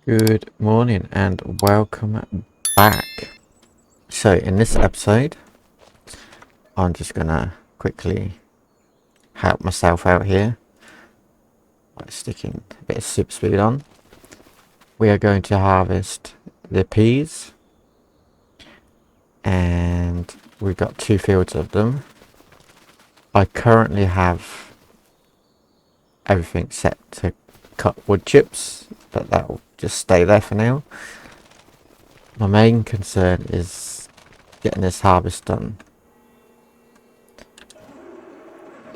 Good morning and welcome back. So in this episode, I'm just gonna quickly help myself out here by sticking a bit of super speed on. We are going to harvest the peas, and we've got 2 fields of them. I currently have everything set to cut wood chips, but that will just stay there for now. My main concern is getting this harvest done.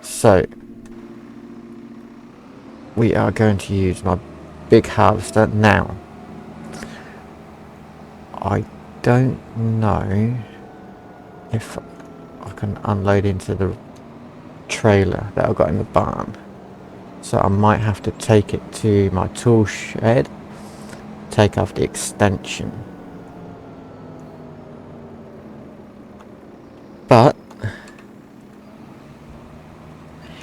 So we are going to use my big harvester now. I don't know if I can unload into the trailer that I've got in the barn, so I might have to take it to my tool shed, take off the extension. But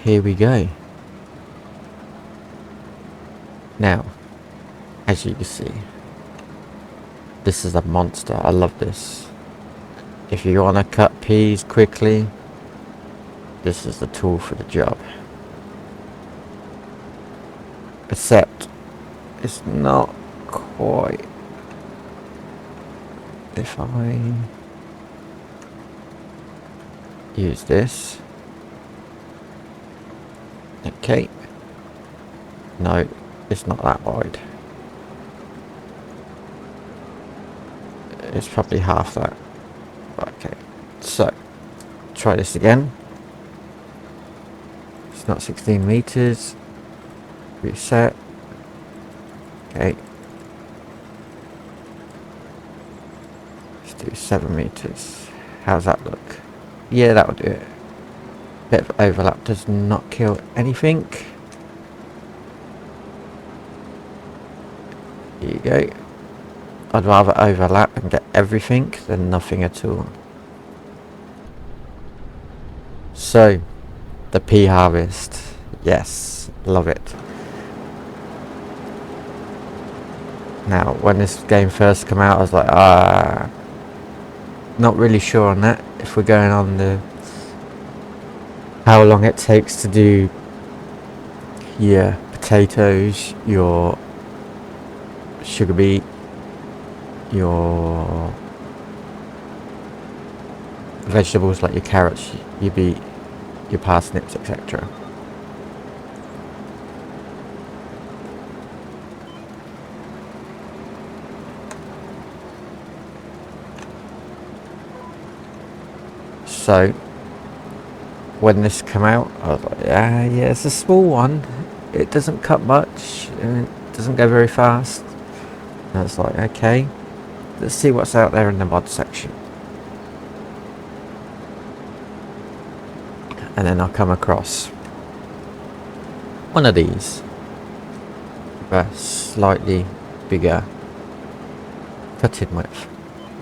here we go. Now, as you can see, this is a monster. I love this. If you want to cut peas quickly, this is the tool for the job. Except it's not quite. If I use this, okay, no, it's not that wide. It's probably half that. Okay, so try this again. It's not 16 meters. Reset. Okay, let's do 7 meters. How's that look? Yeah, that will do it. Bit of overlap does not kill anything. Here you go. I'd rather overlap and get everything than nothing at all. So, the pea harvest. Yes, love it. Now, when this game first came out, I was like, not really sure on that. If we're going on the how long it takes to do your potatoes, your sugar beet, your vegetables like your carrots, your beet, your parsnips, etc. So when this came out, I was like, yeah, it's a small one. It doesn't cut much, and it doesn't go very fast. And it's like, okay, let's see what's out there in the mod section. And then I'll come across one of these, a slightly bigger cutting width.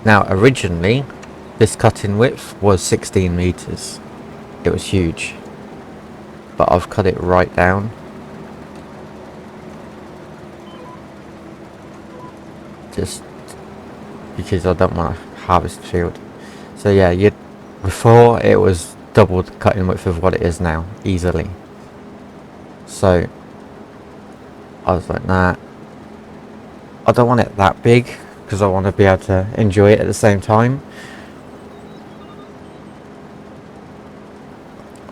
Now, originally, this cutting width was 16 meters. It was huge, but I've cut it right down. Just because I don't want to harvest the field. So yeah, before it was double the cutting width of what it is now, easily. So I was like, nah, I don't want it that big, because I want to be able to enjoy it at the same time.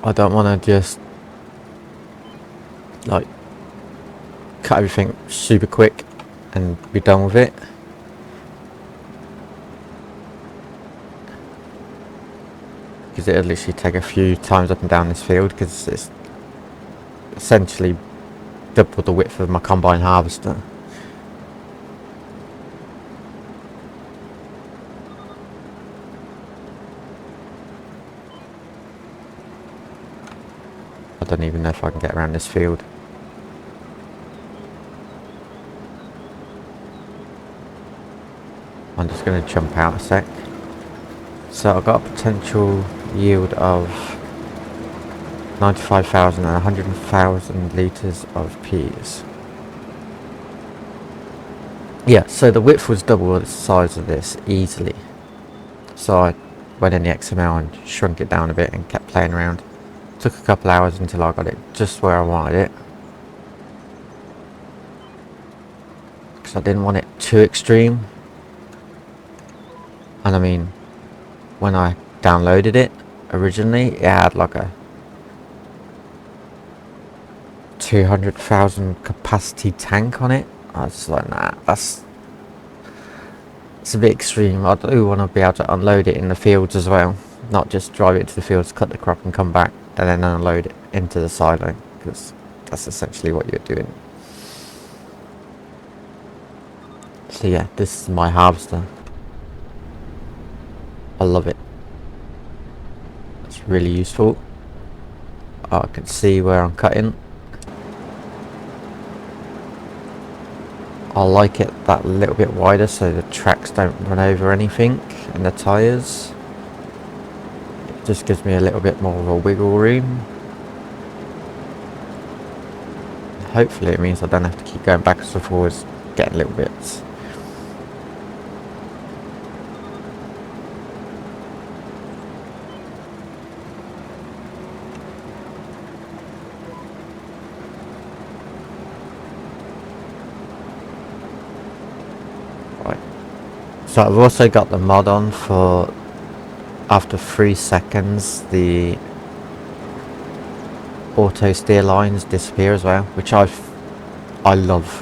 I don't want to just like cut everything super quick and be done with it. Because it'll literally take a few times up and down this field, because it's essentially double the width of my combine harvester. I don't even know if I can get around this field. I'm just going to jump out a sec. So I've got a potential yield of 95,000 and 100,000 litres of peas. Yeah, so the width was double the size of this easily. So I went in the XML and shrunk it down a bit and kept playing around. Took a couple hours until I got it just where I wanted it. Because I didn't want it too extreme. And I mean, when I downloaded it originally, it had like a 200,000 capacity tank on it. I was like, nah, it's a bit extreme. I do want to be able to unload it in the fields as well, not just drive it to the fields, cut the crop and come back and then unload it into the silo, because that's essentially what you're doing. So yeah, this is my harvester. I love it. It's really useful. I can see where I'm cutting. I like it that little bit wider so the tracks don't run over anything and the tyres. It just gives me a little bit more of a wiggle room. Hopefully it means I don't have to keep going backwards and forwards, getting little bits. Right. So I've also got the mod on for after 3 seconds the auto steer lines disappear as well, which I love.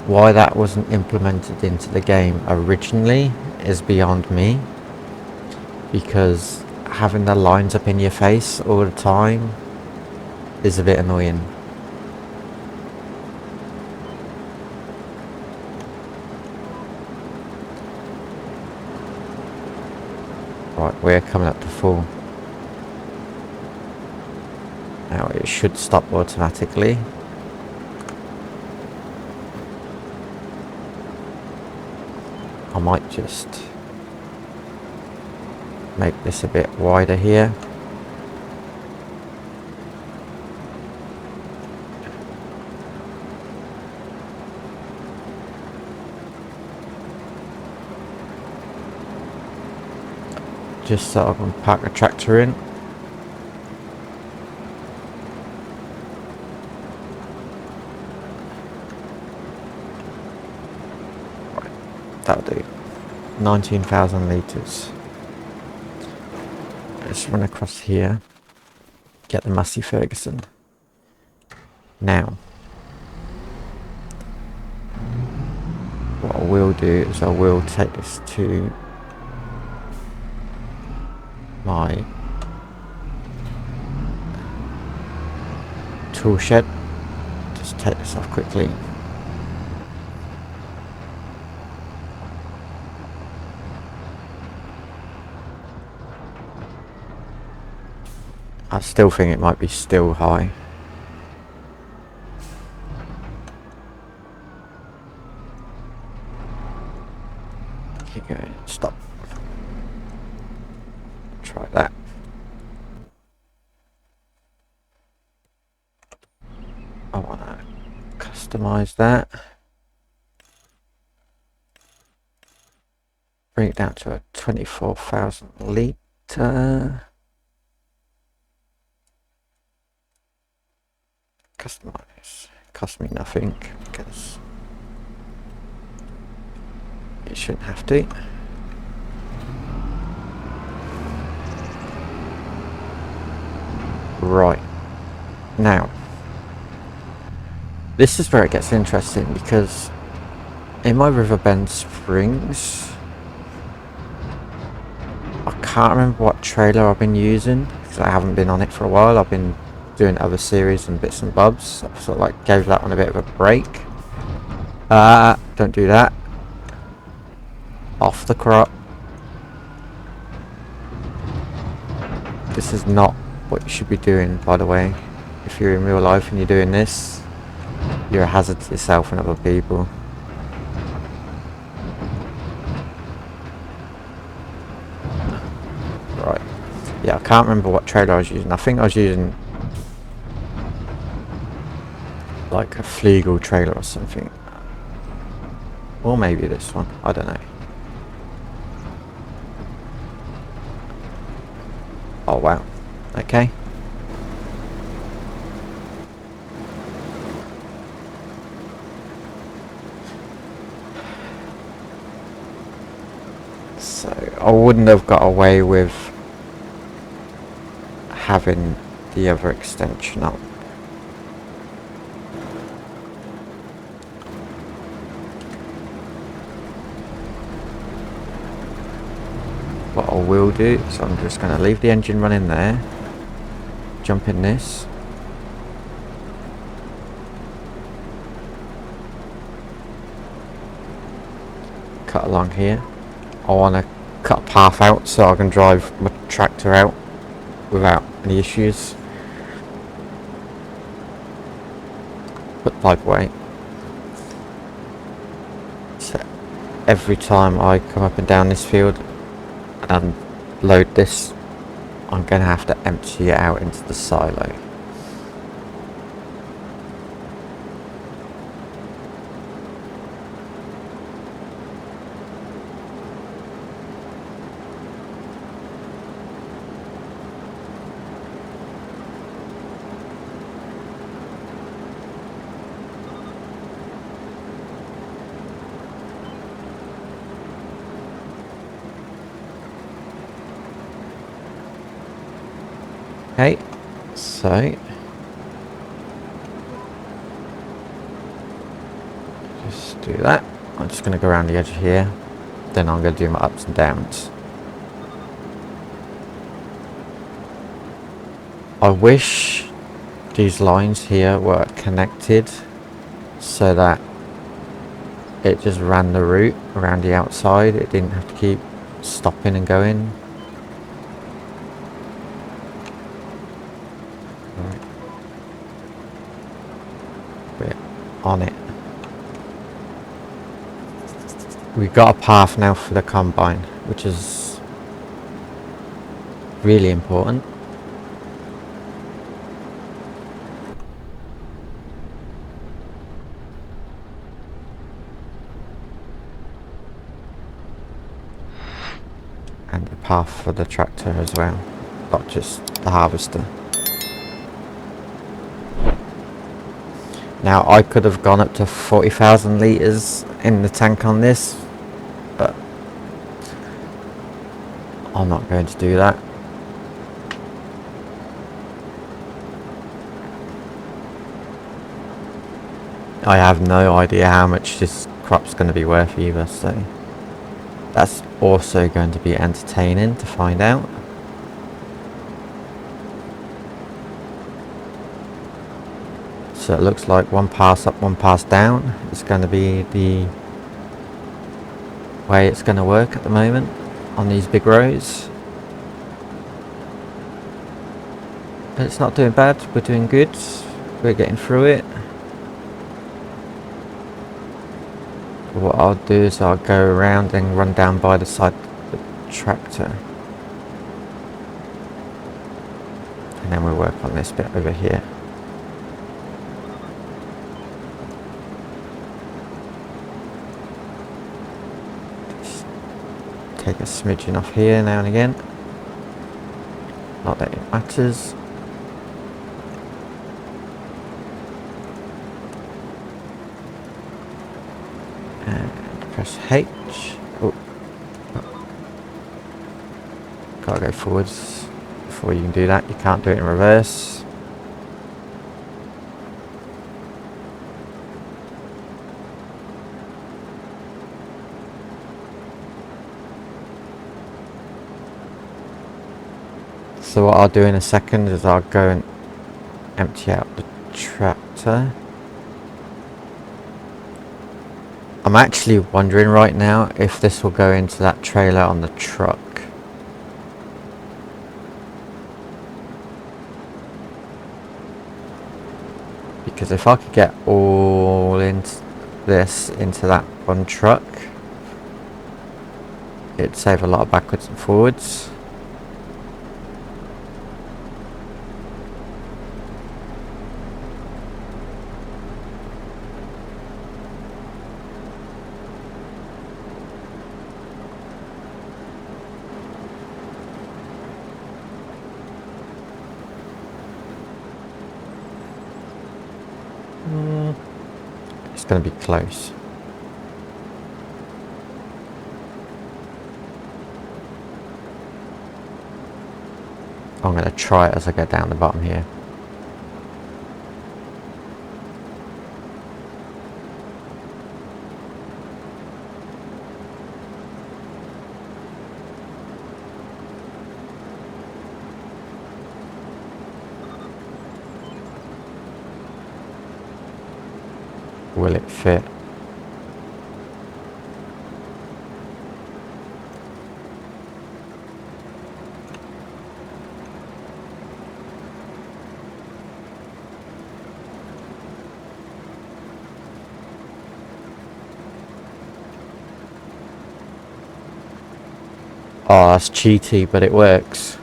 Why that wasn't implemented into the game originally is beyond me, because having the lines up in your face all the time is a bit annoying. Right, we're coming up to full. Now it should stop automatically. I might just make this a bit wider here. Just so I can park the tractor in. That'll do. 19,000 litres. Let's run across here. Get the Massey Ferguson. Now, what I will do is I will take this to my tool shed. Just take this off quickly. I still think it might be still high. Keep going. Stop. Try that. I want to customize that. Bring it down to a 24,000 litre. Customize. Cost me nothing because it shouldn't have to. Right. Now, this is where it gets interesting, because in my Riverbend Springs, I can't remember what trailer I've been using because I haven't been on it for a while. I've been doing other series and bits and bobs. I sort of like gave that one a bit of a break. Don't do that. Off the crop. This is not what you should be doing, by the way. If you're in real life and you're doing this, you're a hazard to yourself and other people. Right. Yeah, I can't remember what trailer I was using. I think I was using like a Flegel trailer or something. Or maybe this one, I don't know. Oh wow, okay. So I wouldn't have got away with having the other extension up. What I will do is I'm just going to leave the engine running there, jump in this, cut along here. I want to cut a path out so I can drive my tractor out without any issues. Put the pipe away. So every time I come up and down this field and load this, I'm going to have to empty it out into the silo. Okay, so just do that. I'm just going to go around the edge here, then I'm going to do my ups and downs. I wish these lines here were connected so that it just ran the route around the outside. It didn't have to keep stopping and going. Right. We're on it. We've got a path now for the combine, which is really important. And the path for the tractor as well, not just the harvester. Now I could have gone up to 40,000 litres in the tank on this, but I'm not going to do that. I have no idea how much this crop's going to be worth either, so that's also going to be entertaining to find out. So it looks like one pass up, one pass down is going to be the way it's going to work at the moment on these big roads. But it's not doing bad, we're doing good, we're getting through it. What I'll do is I'll go around and run down by the side of the tractor. And then we'll work on this bit over here. Just take a smidgen off here now and again. Not that it matters. Press H. Oh. Gotta go forwards before you can do that. You can't do it in reverse. So what I'll do in a second is I'll go and empty out the tractor. I'm actually wondering right now if this will go into that trailer on the truck. Because if I could get all into this into that one truck, it'd save a lot of backwards and forwards. It's going to be close. I'm going to try it as I go down the bottom here. Will it fit? Oh, that's cheaty, but it works.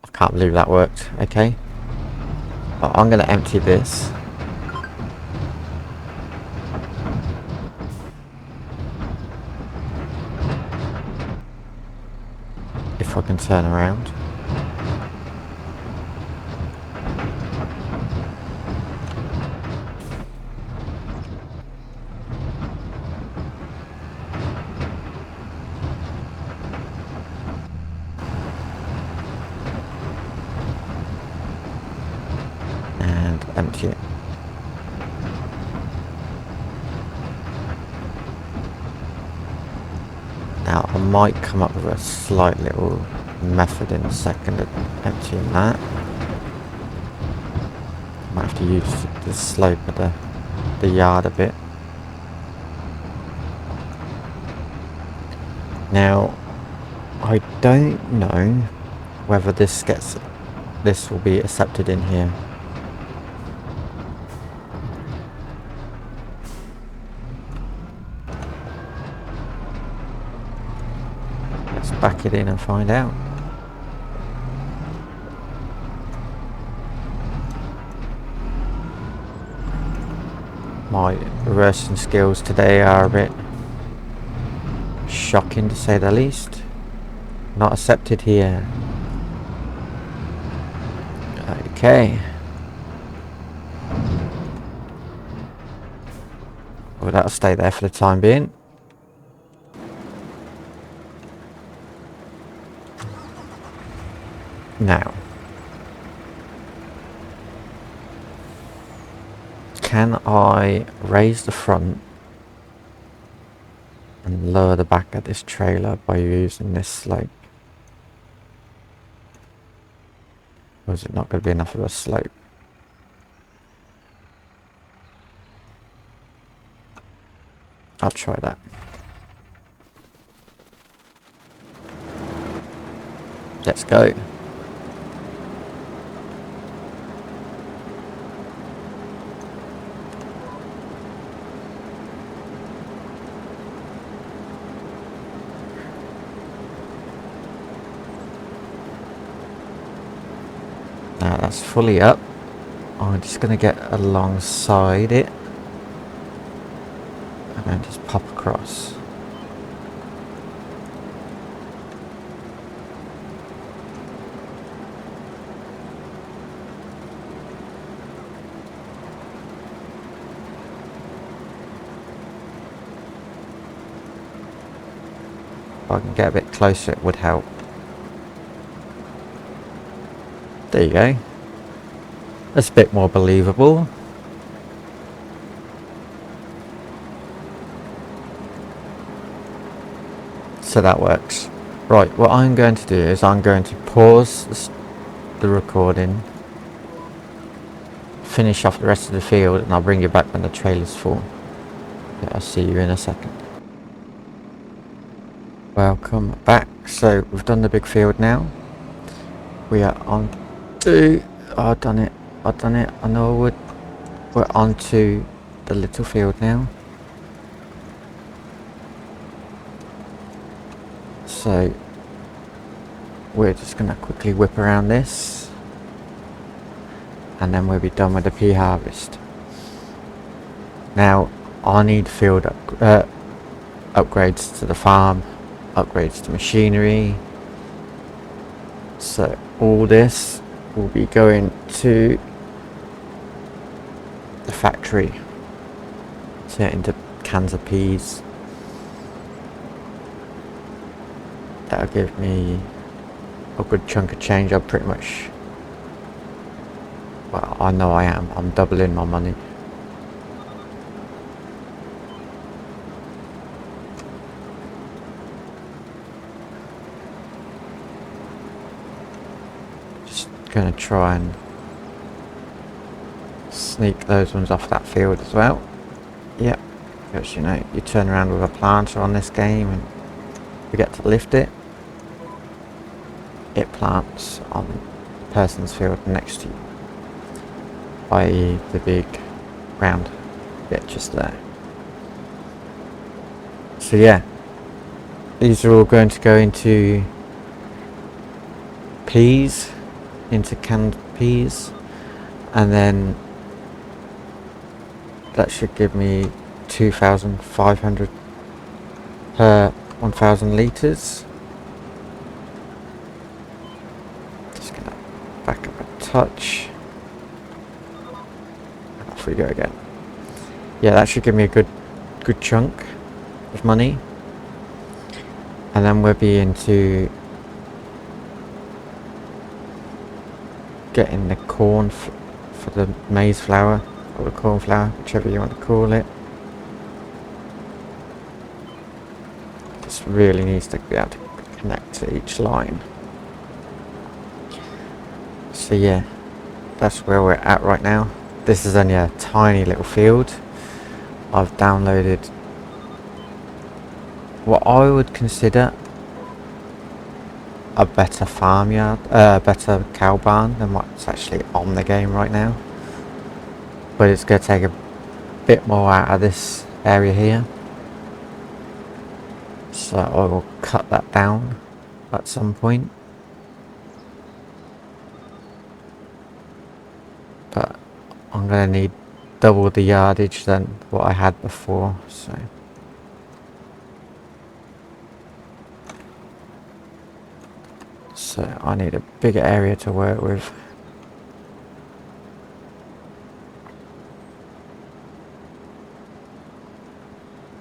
I can't believe that worked. Okay. I'm going to empty this. If I can turn around. And empty it. Now I might come up with a slight little method in a second of emptying that. Might have to use the slope of the yard a bit. Now I don't know whether this will be accepted in here. Let's back it in and find out. My reversing skills today are a bit shocking to say the least. Not accepted here. Okay. Well, that'll stay there for the time being. Now, can I raise the front and lower the back of this trailer by using this slope? Or is it not going to be enough of a slope? I'll try that. Let's go. Now that's fully up. I'm just going to get alongside it and then just pop across. If I can get a bit closer, it would help. There you go. That's a bit more believable. So that works. Right, what I'm going to do is I'm going to pause the recording, finish off the rest of the field, and I'll bring you back when the trailer's full. Yeah, I'll see you in a second. Welcome back. So we've done the big field now. We are on to... Oh, I've done it. I know I would. We're on to the little field now. So we're just going to quickly whip around this and then we'll be done with the pea harvest. Now I need field upgrades to the farm, upgrades to machinery. So all this we'll be going to the factory, turn it into cans of peas. That'll give me a good chunk of change. I'm pretty much, well, I know I am. I'm doubling my money. Just gonna try and sneak those ones off that field as well. Yep, because you know, you turn around with a planter on this game and forget to lift it, it plants on the person's field next to you, i.e. the big round bit just there. So yeah, these are all going to go into peas, into canned peas, and then that should give me 2,500 per 1,000 litres. Just gonna back up a touch. And off we go again. Yeah, that should give me a good chunk of money. And then we'll be into getting the corn for the maize flour, or the corn flour, whichever you want to call it. This really needs to be able to connect to each line. So yeah, that's where we're at right now. This is only a tiny little field. I've downloaded what I would consider a better farmyard, better cow barn than what's actually on the game right now. But it's going to take a bit more out of this area here. So I will cut that down at some point. But I'm going to need double the yardage than what I had before, so I need a bigger area to work with.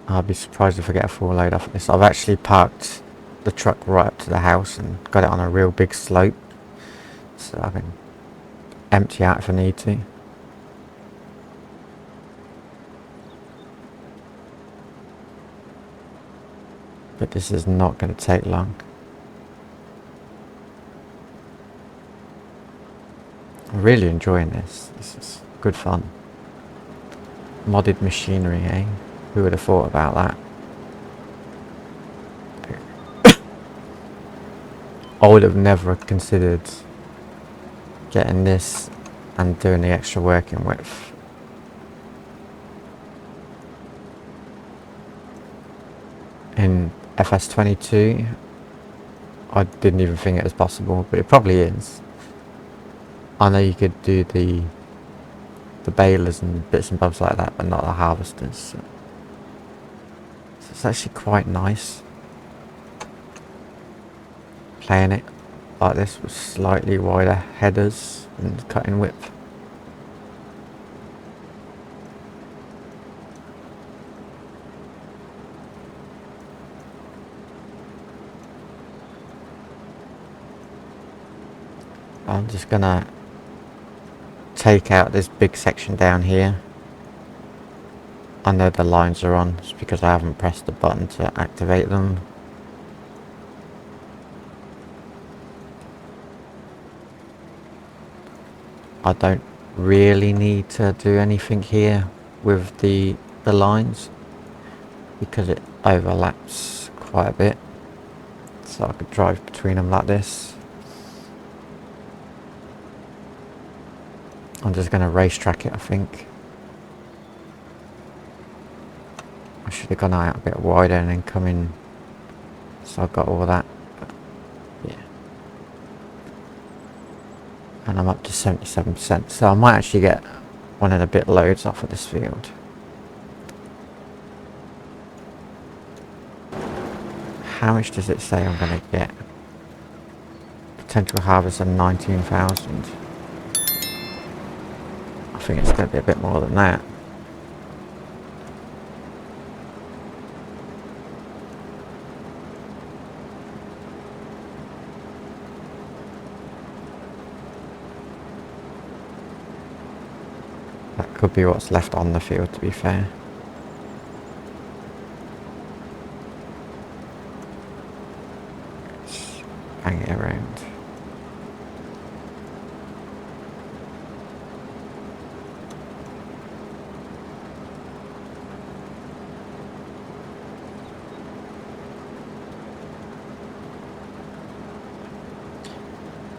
I'll be surprised if I get a full load off of this. I've actually parked the truck right up to the house and got it on a real big slope, so I can empty out if I need to. But this is not going to take long. I'm really enjoying this. This is good fun. Modded machinery, eh? Who would have thought about that? I would have never considered getting this and doing the extra working with. In FS22, I didn't even think it was possible, but it probably is. I know you could do the balers and bits and bobs like that, but not the harvesters. So it's actually quite nice playing it like this with slightly wider headers and cutting width. I'm just gonna take out this big section down here. I know the lines are on, it's because I haven't pressed the button to activate them. I don't really need to do anything here with the lines because it overlaps quite a bit, so I could drive between them like this. I'm just going to racetrack it, I think. I should have gone out a bit wider and then come in, so I've got all that. But yeah. And I'm up to 77%, so I might actually get 1.5 loads off of this field. How much does it say I'm going to get? potential harvest of 19,000. I think it's going to be a bit more than that. That could be what's left on the field, to be fair. Just hang it around.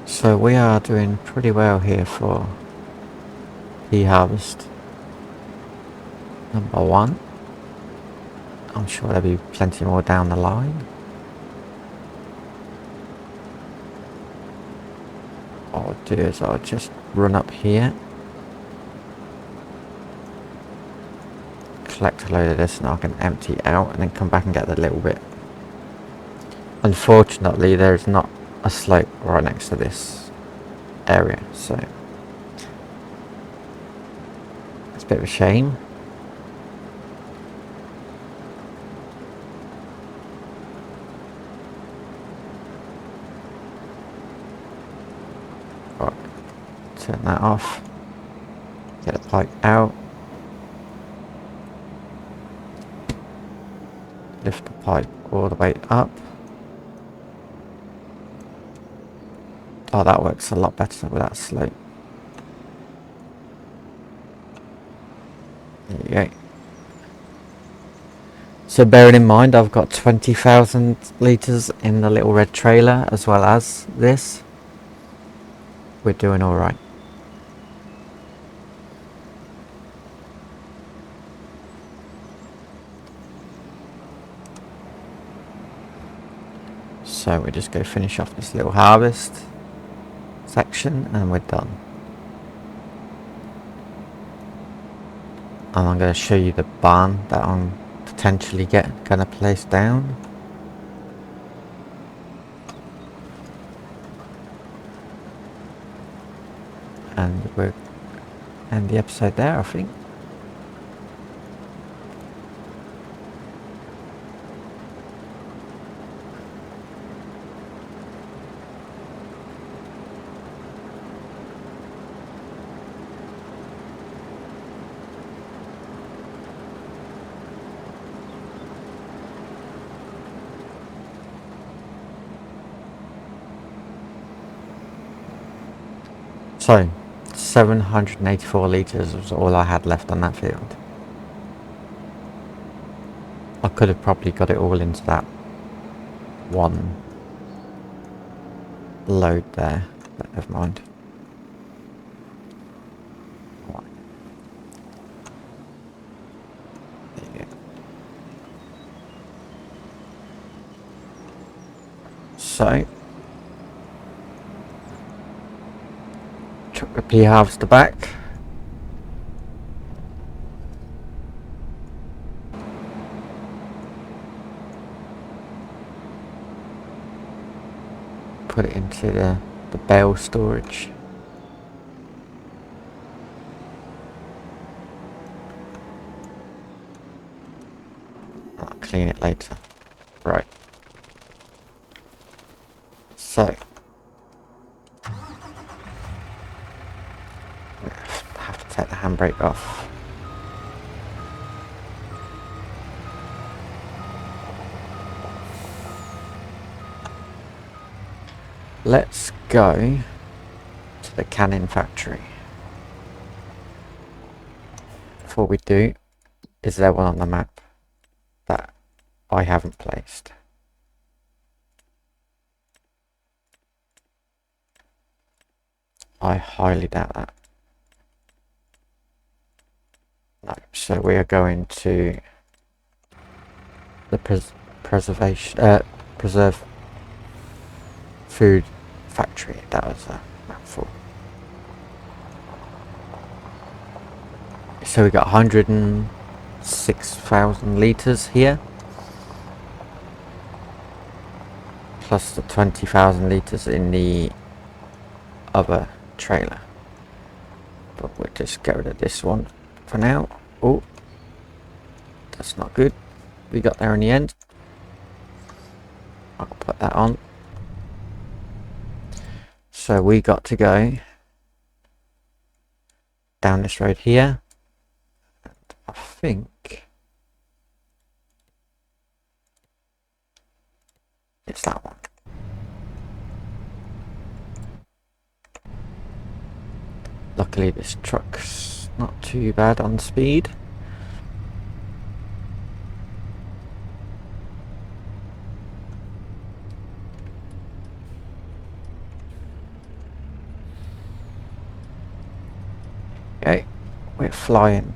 So we are doing pretty well here for PEA harvest. Number 1. I'm sure there'll be plenty more down the line. What I'll do is I'll just run up here, collect a load of this and I can empty it out and then come back and get the little bit. Unfortunately there's not a slope right next to this area, so it's a bit of a shame. Right, turn that off, get the pipe out, lift the pipe all the way up. Oh, that works a lot better with that slope. There you go. So bearing in mind I've got 20,000 litres in the little red trailer as well as this, we're doing alright. So we just go finish off this little harvest section and we're done. And I'm going to show you the barn that I'm potentially gonna place down. And we'll end the episode there, I think. So, 784 litres was all I had left on that field. I could have probably got it all into that one load there, but never mind. Right. There you go. So, chuck the PEA harvester back. Put it into the bale storage. I'll clean it later. Right. So, have to take the handbrake off. Let's go to the canning factory. Before we do, is there one on the map that I haven't placed? I highly doubt that. No, so we are going to the preserve food factory. That was a mouthful. So we got 106,000 litres here, plus the 20,000 litres in the other trailer. But we'll just get rid of this one for now. Oh, that's not good. We got there in the end. I'll put that on. So we got to go down this road here. And I think it's that one. Luckily this truck's not too bad on speed. Okay, we're flying.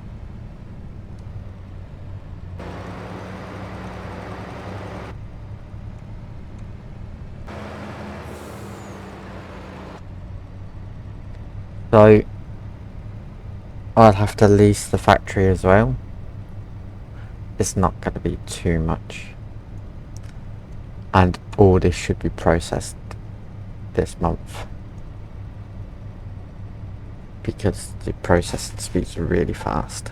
So I'll have to lease the factory as well. It's not going to be too much. And all this should be processed this month. Because the processing speeds are really fast.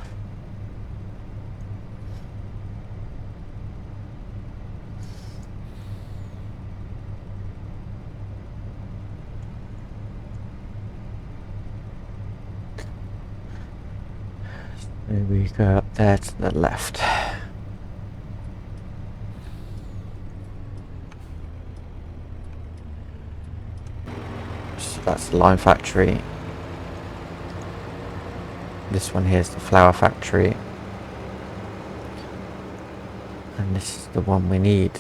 So we go up there to the left. So that's the lime factory. This one here is the flour factory. And this is the one we need.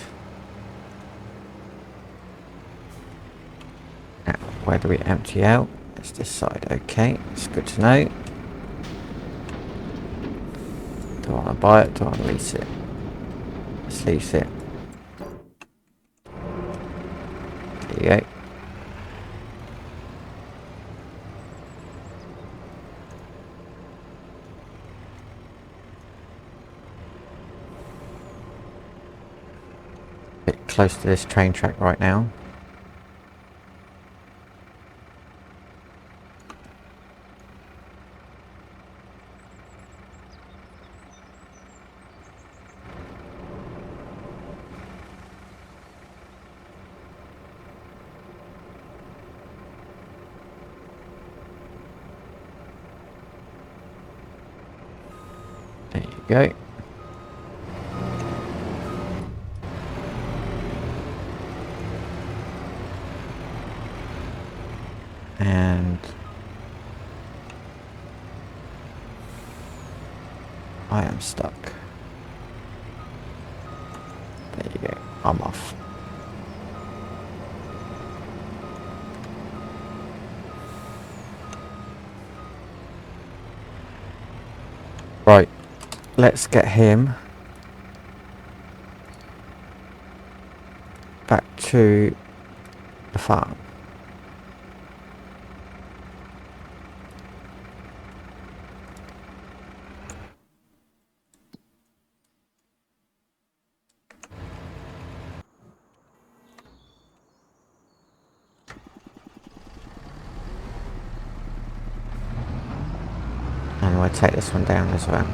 Now, where do we empty out? It's this side. Okay, it's good to know. Do I want to buy it? Do I want to lease it? Let's lease it. There you go. Bit close to this train track right now. There you go. And I am stuck. There you go. I'm off. Right. Let's get him back to the farm. And we'll take this one down as well.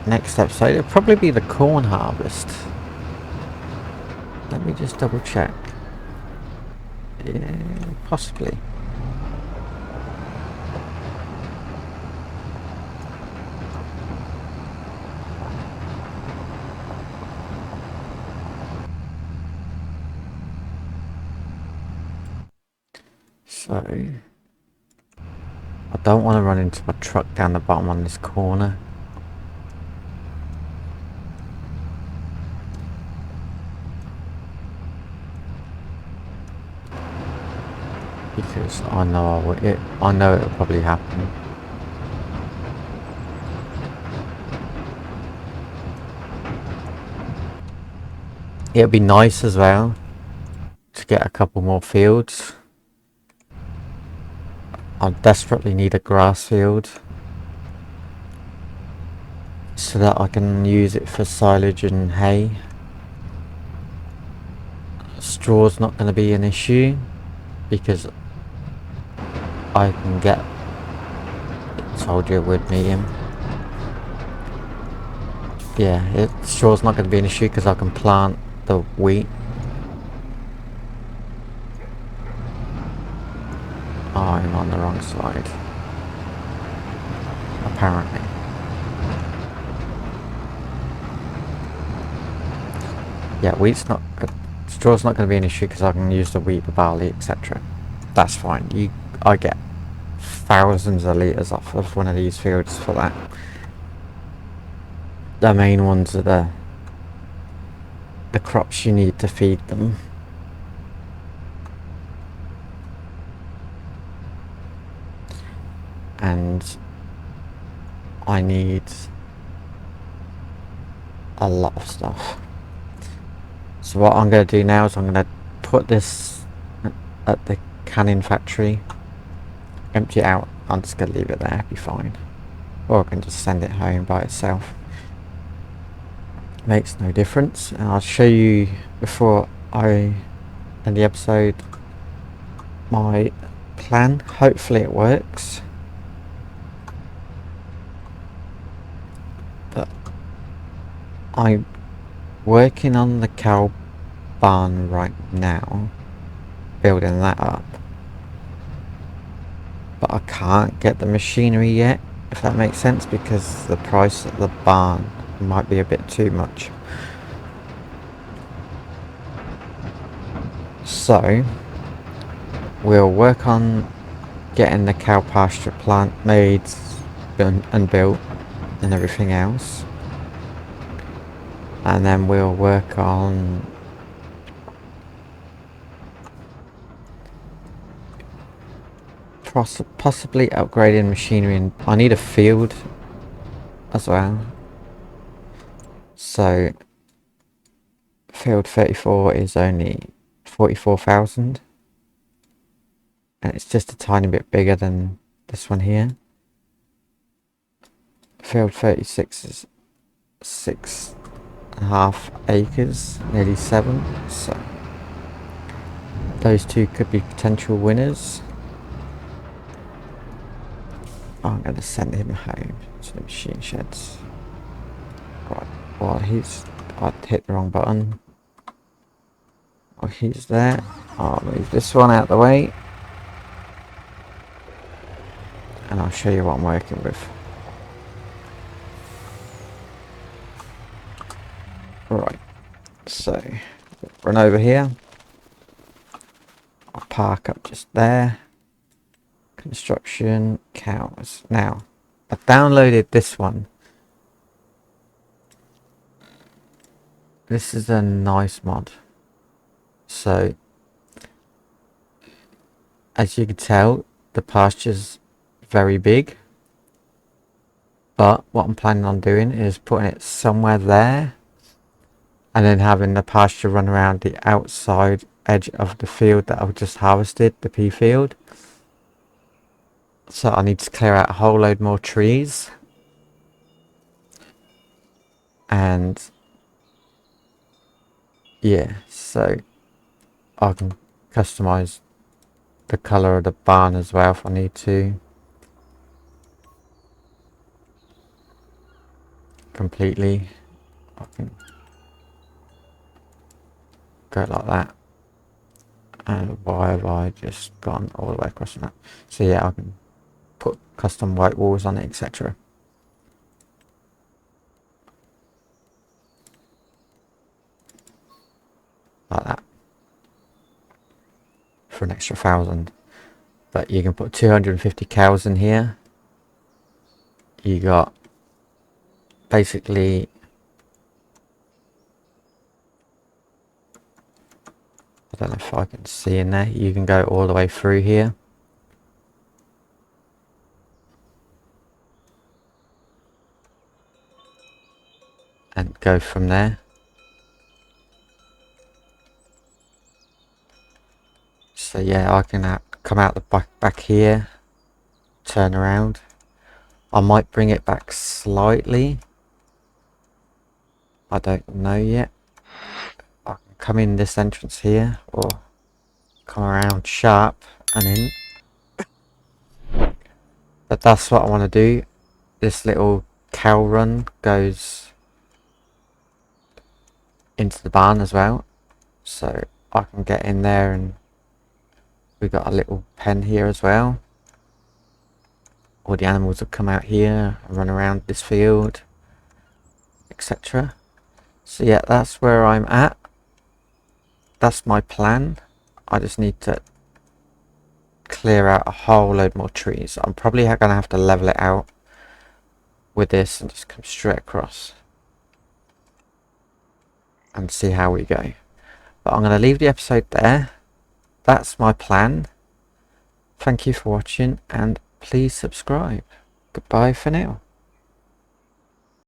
Next episode, it'll probably be the corn harvest. Let me just double check. Yeah, possibly. So, I don't want to run into my truck down the bottom on this corner. Because I know it'll probably happen. It'd be nice as well to get a couple more fields I desperately need a grass field so that I can use it for silage and hay. Straw's not going to be an issue because I can get, told you wood medium. Yeah, straw's not going to be an issue because I can plant the wheat. I'm on the wrong side, apparently. Yeah, straw's not going to be an issue because I can use the wheat, the barley, etc. That's fine. I get thousands of litres off of one of these fields for that. The main ones are the crops you need to feed them. And I need a lot of stuff. So what I'm going to do now is I'm going to put this at the canning factory, empty it out. I'm just going to leave it there, be fine. Or I can just send it home by itself. Makes no difference. And I'll show you before I end the episode my plan. Hopefully it works. But I'm working on the cow barn right now, building that up. But I can't get the machinery yet, if that makes sense, because the price of the barn might be a bit too much. So we'll work on getting the cow pasture plant made and built and everything else, and then we'll work on possibly upgrading machinery, and I need a field as well. So field 34 is only 44,000, and it's just a tiny bit bigger than this one here. Field 36 is 6.5 acres, nearly 7, so those two could be potential winners. I'm going to send him home to the machine sheds. Right, while I hit the wrong button. While he's there, I'll move this one out of the way. And I'll show you what I'm working with. Right, so run over here. I'll park up just there. Construction, cows. Now, I downloaded this one. This is a nice mod. So, as you can tell, the pasture's very big. But what I'm planning on doing is putting it somewhere there, and then having the pasture run around the outside edge of the field that I've just harvested, the pea field. So I need to clear out a whole load more trees. And yeah, so I can customize the color of the barn as well if I need to. Completely. I can go like that. And why have I just gone all the way across the map? So yeah, I can put custom white walls on it, etc. Like that. For an extra 1,000. But you can put 250 cows in here. You got basically, I don't know if I can see in there, you can go all the way through here. And go from there. So yeah, I can come out the back here turn around. I might bring it back slightly. I don't know yet. I can come in this entrance here, or come around sharp and in. But that's what I want to do. This little cow run goes into the barn as well, so I can get in there, and we got a little pen here as well. All the animals will come out here and run around this field, etc. So yeah, that's where I'm at. That's my plan. I just need to clear out a whole load more trees. I'm probably going to have to level it out with this and just come straight across and see how we go. But I'm going to leave the episode there. That's my plan. Thank you for watching, and please subscribe. Goodbye for now.